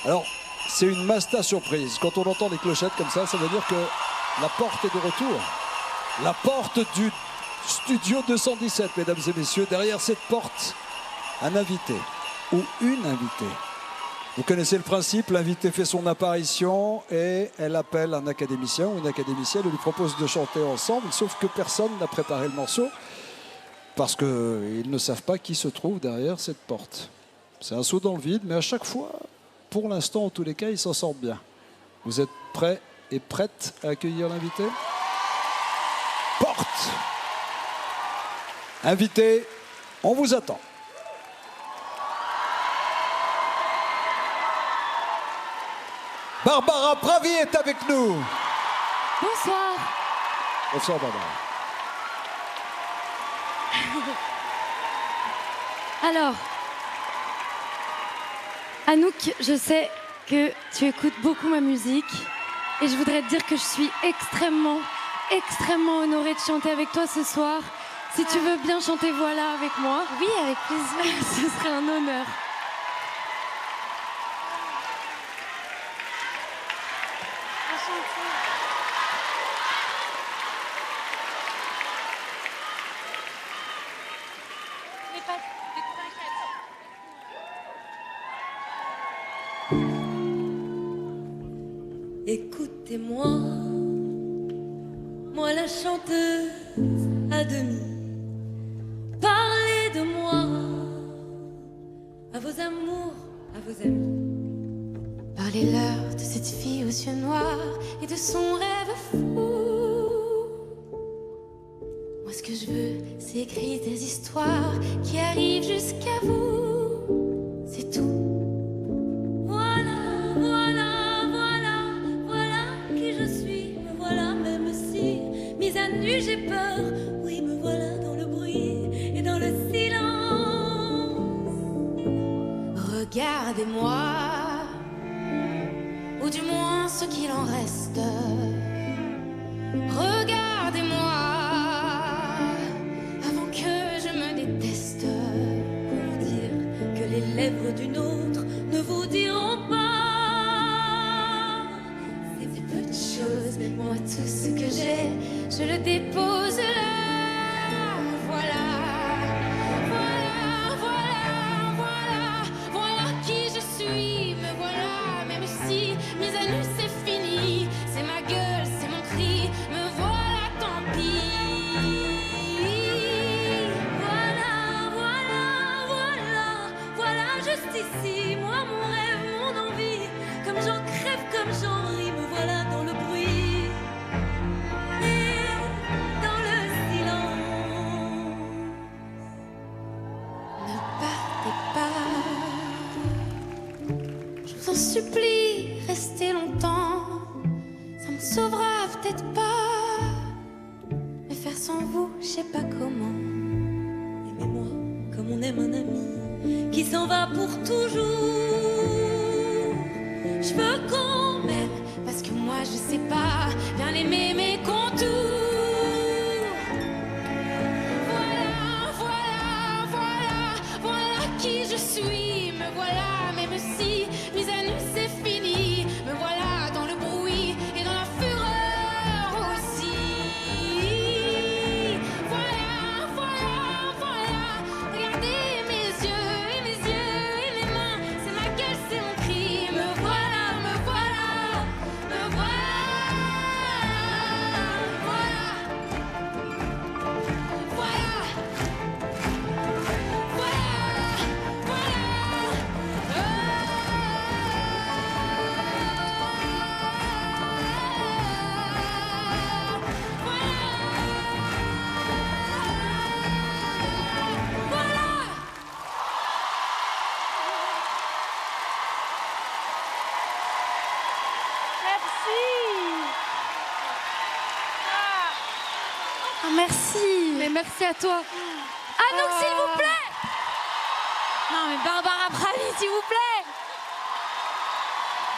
Alors, c'est une masta surprise. Quand on entend des clochettes comme ça veut dire que la porte est de retour. La porte du studio 217, mesdames et messieurs. Derrière cette porte, un invité ou une invitée. Vous connaissez le principe, l'invité fait son apparition et elle appelle un académicien ou une académicienne et lui propose de chanter ensemble, sauf que personne n'a préparé le morceau parce qu'ils ne savent pas qui se trouve derrière cette porte. C'est un saut dans le vide, mais à chaque fois, pour l'instant, en tous les cas, ils s'en sortent bien. Vous êtes prêts et prêtes à accueillir l'invité? Porte! Invité, on vous attend. Barbara Pravi est avec nous. Bonsoir. Bonsoir Barbara. Alors, Anouk, je sais que tu écoutes beaucoup ma musique et je voudrais te dire que je suis extrêmement honorée de chanter avec toi ce soir. Si tu veux bien chanter Voilà avec moi. Oui, avec plaisir. Ce serait un honneur. Écoutez-moi, moi la chanteuse à demi. Parlez de moi à vos amours, à vos amis. Parlez-leur de cette fille aux yeux noirs et de son rêve fou. Moi ce que je veux, c'est écrire des histoires qui arrivent jusqu'à vous. C'est tout. J'ai peur, oui me voilà dans le bruit et dans le silence. Regardez-moi, ou du moins ce qu'il en reste. Regardez-moi, avant que je me déteste, pour vous dire que les lèvres d'une autre ne vous diront pas. C'est des petites choses, mais moi tout ce que j'ai, je le dépose là. Voilà, voilà, voilà, voilà, voilà qui je suis. Me voilà, même si mes à nu c'est fini. C'est ma gueule, c'est mon cri. Me voilà, tant pis. Voilà, voilà, voilà, voilà, juste ici. Moi, mon rêve, mon envie. Comme j'en crève, comme j'en ris. Me voilà dans le bruit. Supplie, restez longtemps, ça me sauvera peut-être pas, mais faire sans vous, je sais pas comment. Aimez-moi comme on aime un ami qui s'en va pour toujours. Je veux qu'on m'aime parce que moi je sais pas bien l'aimer mes contours. Voilà, voilà, voilà, voilà qui je suis. Me voilà, même si mes à nu c'est fini. Me voilà dans le bruit et dans la fureur aussi. Voilà, voilà, voilà. Regardez mes yeux et mes mains. C'est ma gueule, c'est mon cri. Me voilà, me voilà, me voilà. Merci. Mais merci à toi. Anouk, s'il vous plaît. Non, mais Barbara Pravi, s'il vous plaît.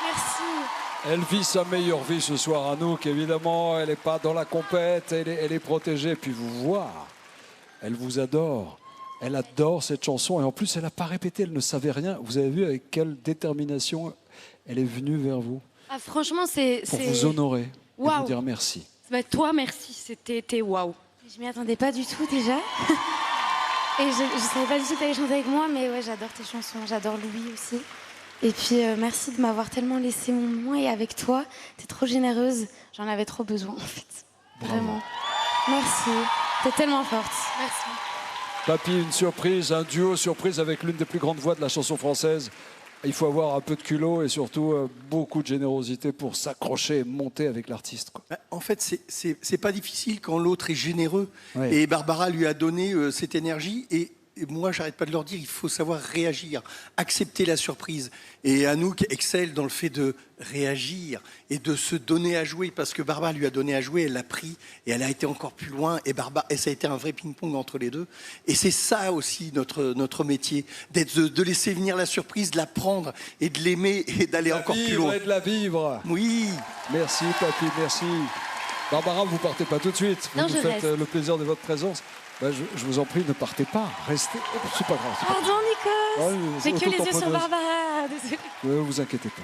Merci. Elle vit sa meilleure vie ce soir, Anouk. Évidemment, elle n'est pas dans la compète, elle est protégée. Puis vous voir, elle vous adore. Elle adore cette chanson et en plus, elle n'a pas répété, elle ne savait rien. Vous avez vu avec quelle détermination Elle est venue vers vous Ah, franchement, c'est... pour vous honorer et Waouh. vous dire merci. Bah, toi, merci. C'était waouh. Je m'y attendais pas du tout déjà. Et je savais pas du tout que tu allais chanter avec moi, mais ouais, j'adore tes chansons, j'adore Louis aussi. Et puis merci de m'avoir tellement laissé mon moment et avec toi, t'es trop généreuse, j'en avais trop besoin en fait. Vraiment. Merci, t'es tellement forte. Merci. Papy, une surprise, un duo surprise avec l'une des plus grandes voix de la chanson française. Il faut avoir un peu de culot et surtout beaucoup de générosité pour s'accrocher et monter avec l'artiste, quoi. En fait, c'est pas difficile quand l'autre est généreux. Oui. Et Barbara lui a donné cette énergie. Et moi, j'arrête pas de leur dire, il faut savoir réagir, accepter la surprise. Et Anouk excelle dans le fait de réagir et de se donner à jouer. Parce que Barbara lui a donné à jouer, elle l'a pris et elle a été encore plus loin. Et ça a été un vrai ping-pong entre les deux. Et c'est ça aussi notre métier, de laisser venir la surprise, de la prendre et de l'aimer et d'aller encore plus loin. Et de la vivre. Oui. Merci, Papy, merci. Barbara, vous partez pas tout de suite. Vous Non, nous je faites reste. le plaisir de votre présence. Ben, je vous en prie, ne partez pas. Restez. Oh, c'est pas grave. Pardon Nico, Ouais, j'ai que les yeux sur autotamponneuse. Barbara, désolée. Ne vous inquiétez pas.